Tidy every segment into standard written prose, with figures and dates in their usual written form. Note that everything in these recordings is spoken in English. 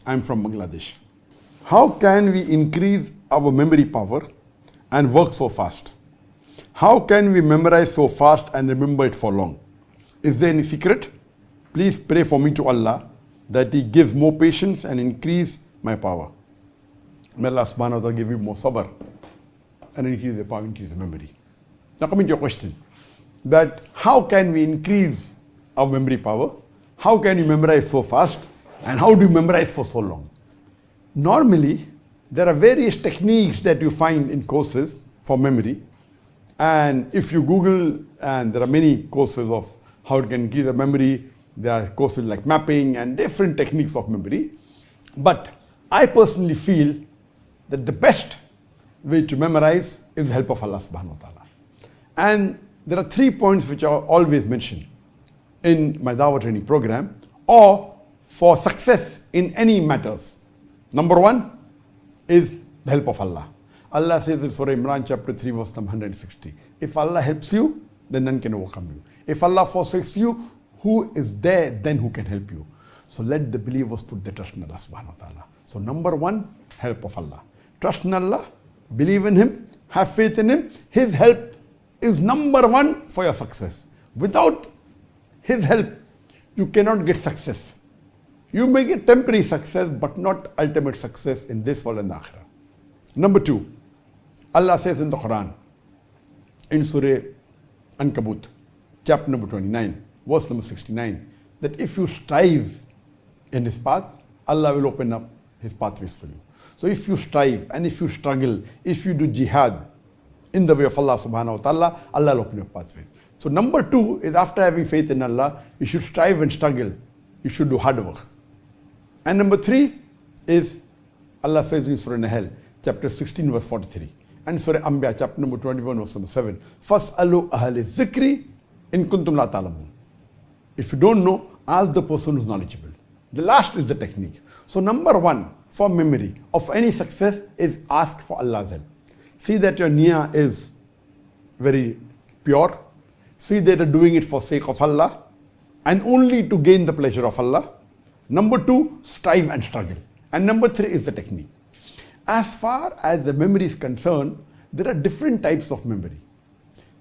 I'm from Bangladesh. How can we increase our memory power and work so fast? How can we memorize so fast and remember it for long? Is there any secret? Please pray for me to Allah that He gives more patience and increase my power. May Allah subhanahu wa ta'ala give you more sabr and increase the power, increase the memory. Now coming to your question, that how can we increase our memory power? How can you memorize so fast? And how do you memorize for so long? Normally, there are various techniques that you find in courses for memory. And if you Google, and there are many courses of how it can increase the memory, there are courses like mapping and different techniques of memory. But I personally feel that the best way to memorize is the help of Allah subhanahu wa ta'ala. And there are 3 points which are always mentioned in my Dawah training program or for success in any matters. Number 1 is the help of Allah. Allah says in Surah Imran chapter 3 verse number 160, if Allah helps you, then none can overcome you. If Allah forsakes you, who is there then who can help you? So let the believers put their trust in Allah subhanahu wa ta'ala. So number 1, help of Allah. Trust in Allah, believe in Him, have faith in Him. His help is number 1 for your success. Without His help, you cannot get success. You may get temporary success, but not ultimate success in this world and the akhirah. Number 2, Allah says in the Quran, in Surah Ankabut, chapter number 29, verse number 69, that if you strive in His path, Allah will open up His pathways for you. So if you strive and if you struggle, if you do jihad in the way of Allah subhanahu wa ta'ala, Allah will open your pathways. So number 2 is after having faith in Allah, you should strive and struggle. You should do hard work. And number 3 is Allah says in Surah Nahl, chapter 16, verse 43. And Surah Anbiya, chapter number 21, verse number 7. Fas'alu ahli zikri in kuntum la ta'lamun. If you don't know, ask the person who's knowledgeable. The last is the technique. So number 1 for memory of any success is ask for Allah's help. See that your niyyah is very pure. See that you're doing it for sake of Allah and only to gain the pleasure of Allah. Number 2, strive and struggle. And number 3 is the technique. As far as the memory is concerned, there are different types of memory.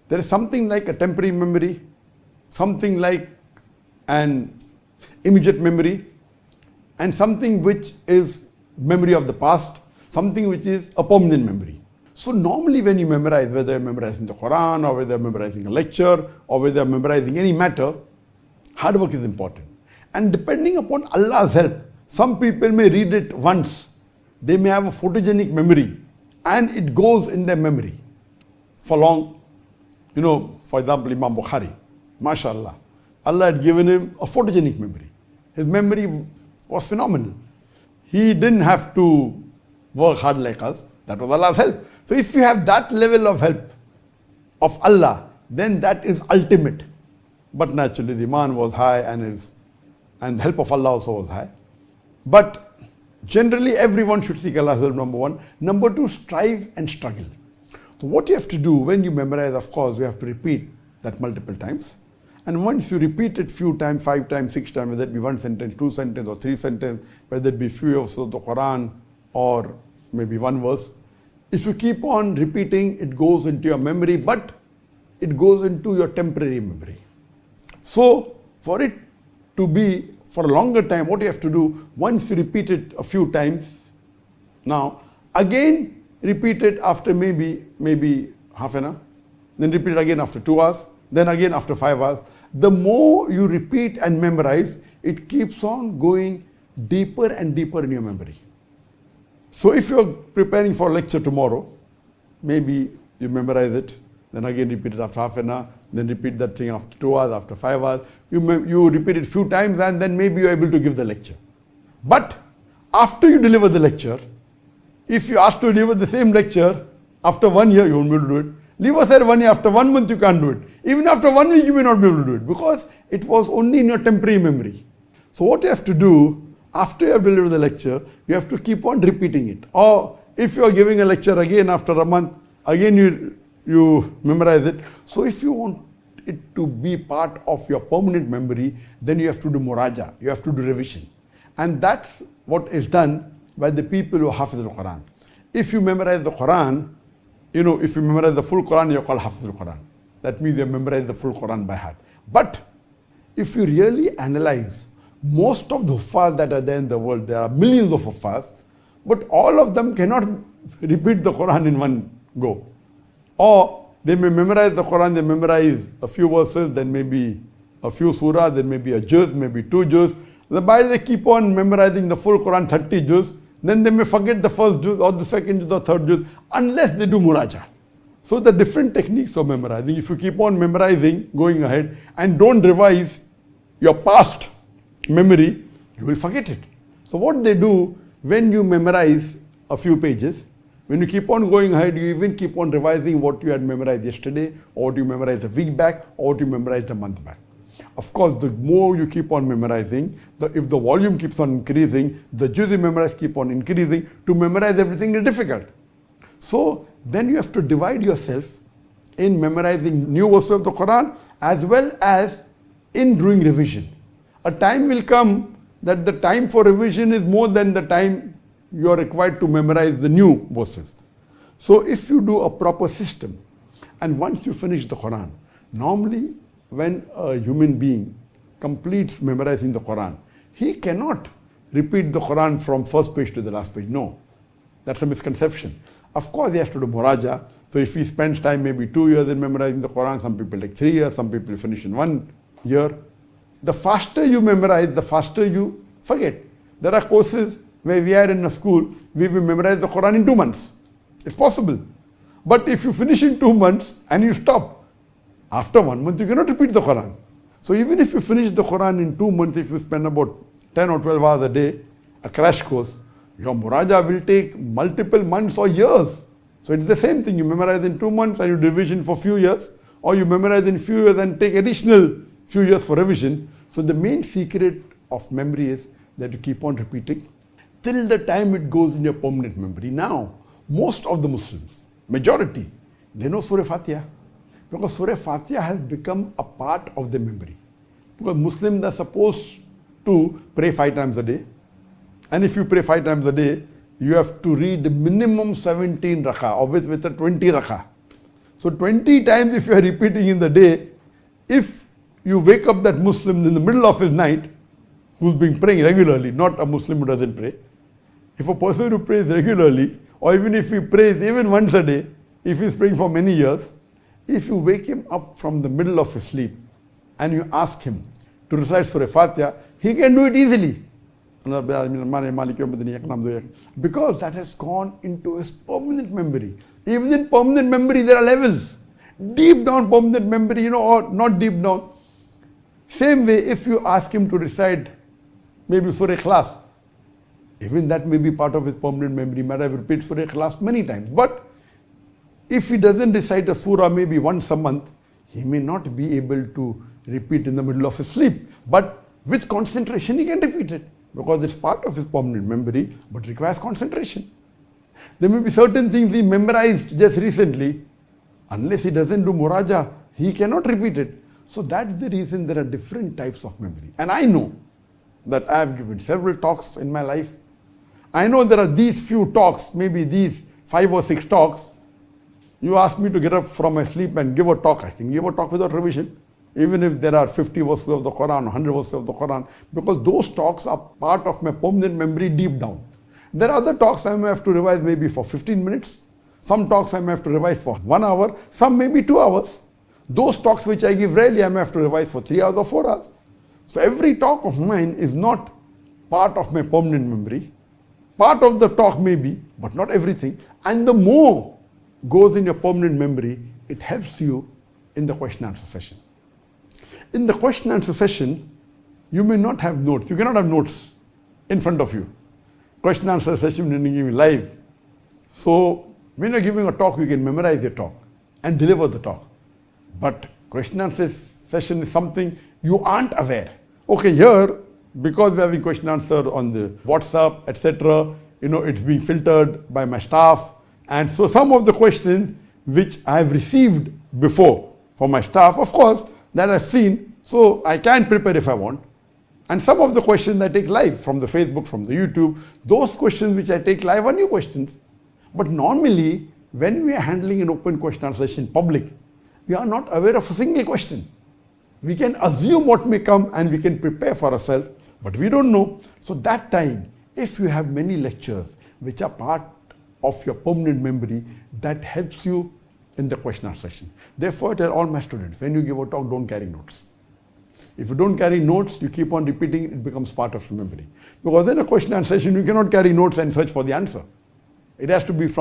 There is something like a temporary memory, something like an immediate memory, and something which is memory of the past, something which is a permanent memory. So normally when you memorize, whether you're memorizing the Quran or whether you're memorizing a lecture or whether you're memorizing any matter, hard work is important. And depending upon Allah's help, some people may read it once. They may have a photogenic memory and it goes in their memory for long. You know, for example, Imam Bukhari, mashallah, Allah had given him a photogenic memory. His memory was phenomenal. He didn't have to work hard like us. That was Allah's help. So if you have that level of help of Allah, then that is ultimate. But naturally the iman was high and the help of Allah also was high. But generally everyone should seek Allah's help, number 1. Number 2, strive and struggle. So what you have to do when you memorize, of course, you have to repeat that multiple times. And once you repeat it few times, 5 times, 6 times, whether it be 1 sentence, 2 sentences or 3 sentences, whether it be few of the Quran or maybe 1 verse, if you keep on repeating, it goes into your memory, but it goes into your temporary memory. So for it to be for a longer time, what you have to do, once you repeat it a few times, now again repeat it after maybe half an hour, then repeat it again after 2 hours, then again after 5 hours. The more you repeat and memorize, it keeps on going deeper and deeper in your memory. So if you're preparing for a lecture tomorrow, maybe you memorize it, then again repeat it after half an hour, then repeat that thing after 2 hours, after 5 hours. You repeat it few times and then maybe you're able to give the lecture. But after you deliver the lecture, if you ask to deliver the same lecture after 1 year, you won't be able to do it. Leave aside 1 year, after 1 month you can't do it. Even after 1 week you may not be able to do it because it was only in your temporary memory. So what you have to do, after you have delivered the lecture, you have to keep on repeating it. Or if you are giving a lecture again after a month, again you memorize it. So if you want it to be part of your permanent memory, then you have to do muraja, you have to do revision. And that's what is done by the people who hafiz al-Quran. If you memorize the Quran, if you memorize the full Quran, you're called hafiz al-Quran. That means you memorize the full Quran by heart. But if you really analyze most of the huffaz that are there in the world, there are millions of huffaz, but all of them cannot repeat the Quran in one go. Or they may memorize the Quran, they memorize a few verses, then maybe a few surah, then maybe a juz, maybe 2 juz. While they keep on memorizing the full Quran, 30 juz, then they may forget the first juz or the second juz or third juz, unless they do muraja. So the different techniques of memorizing, if you keep on memorizing, going ahead, and don't revise your past memory, you will forget it. So what they do, when you memorize a few pages, when you keep on going ahead, you even keep on revising what you had memorized yesterday, or what you memorized a week back, or what you memorized a month back. Of course, the more you keep on memorizing, if the volume keeps on increasing, the juz you memorize keep on increasing. To memorize everything is difficult. So then you have to divide yourself in memorizing new verses of the Quran as well as in doing revision. A time will come that the time for revision is more than the time you are required to memorize the new verses. So if you do a proper system, and once you finish the Quran, normally when a human being completes memorizing the Quran, he cannot repeat the Quran from first page to the last page. No, that's a misconception. Of course, he has to do muraja. So if he spends time maybe 2 years in memorizing the Quran, some people take 3 years, some people finish in 1 year. The faster you memorize, the faster you forget. There are courses where we are in a school, we will memorize the Quran in 2 months. It's possible. But if you finish in 2 months and you stop, after 1 month you cannot repeat the Quran. So even if you finish the Quran in 2 months, if you spend about 10 or 12 hours a day, a crash course, your muraja will take multiple months or years. So it's the same thing. You memorize in 2 months and you do revision for few years, or you memorize in few years and take additional few years for revision. So the main secret of memory is that you keep on repeating till the time it goes in your permanent memory. Now, most of the Muslims, majority, they know Surah Fatiha, because Surah Fatiha has become a part of their memory. Because Muslims are supposed to pray 5 times a day. And if you pray 5 times a day, you have to read minimum 17 rakah, or with a 20 rakah. So 20 times if you are repeating in the day, if you wake up that Muslim in the middle of his night, who's been praying regularly, not a Muslim who doesn't pray. If a person who prays regularly, or even if he prays even once a day, if he's praying for many years, if you wake him up from the middle of his sleep and you ask him to recite Surah Fatiha, he can do it easily. Because that has gone into his permanent memory. Even in permanent memory, there are levels. Deep down permanent memory, or not deep down. Same way, if you ask him to recite maybe Surah Ikhlas, even that may be part of his permanent memory. He might have repeated Surah Ikhlas many times. But if he doesn't recite a surah maybe once a month, he may not be able to repeat in the middle of his sleep. But with concentration, he can repeat it, because it's part of his permanent memory, but requires concentration. There may be certain things he memorized just recently. Unless he doesn't do muraja, he cannot repeat it. So that's the reason there are different types of memory. And I know that I have given several talks in my life. I know there are these few talks, maybe these 5 or 6 talks. You ask me to get up from my sleep and give a talk. I can give a talk without revision. Even if there are 50 verses of the Quran, 100 verses of the Quran, because those talks are part of my permanent memory deep down. There are other talks I may have to revise maybe for 15 minutes. Some talks I may have to revise for 1 hour. Some maybe 2 hours. Those talks which I give rarely, I may have to revise for 3 hours or 4 hours. So every talk of mine is not part of my permanent memory. Part of the talk may be, but not everything. And the more goes in your permanent memory, it helps you in the question answer session. In the question answer session, you may not have notes. You cannot have notes in front of you. Question answer session when you give live. So when you're giving a talk, you can memorize your talk and deliver the talk. But question answer session is something you aren't aware. Okay, here, because we're having question answer on the WhatsApp, etc., it's being filtered by my staff. And so some of the questions which I have received before from my staff, of course, that I've seen, so I can prepare if I want. And some of the questions I take live from the Facebook, from the YouTube, those questions which I take live are new questions. But normally, when we are handling an open question answer session in public, we are not aware of a single question. We can assume what may come and we can prepare for ourselves, but we don't know. So that time, if you have many lectures which are part of your permanent memory, that helps you in the question answer session. Therefore, I tell all my students, when you give a talk, don't carry notes. If you don't carry notes, you keep on repeating, it becomes part of your memory. Because in a question answer session, you cannot carry notes and search for the answer. It has to be from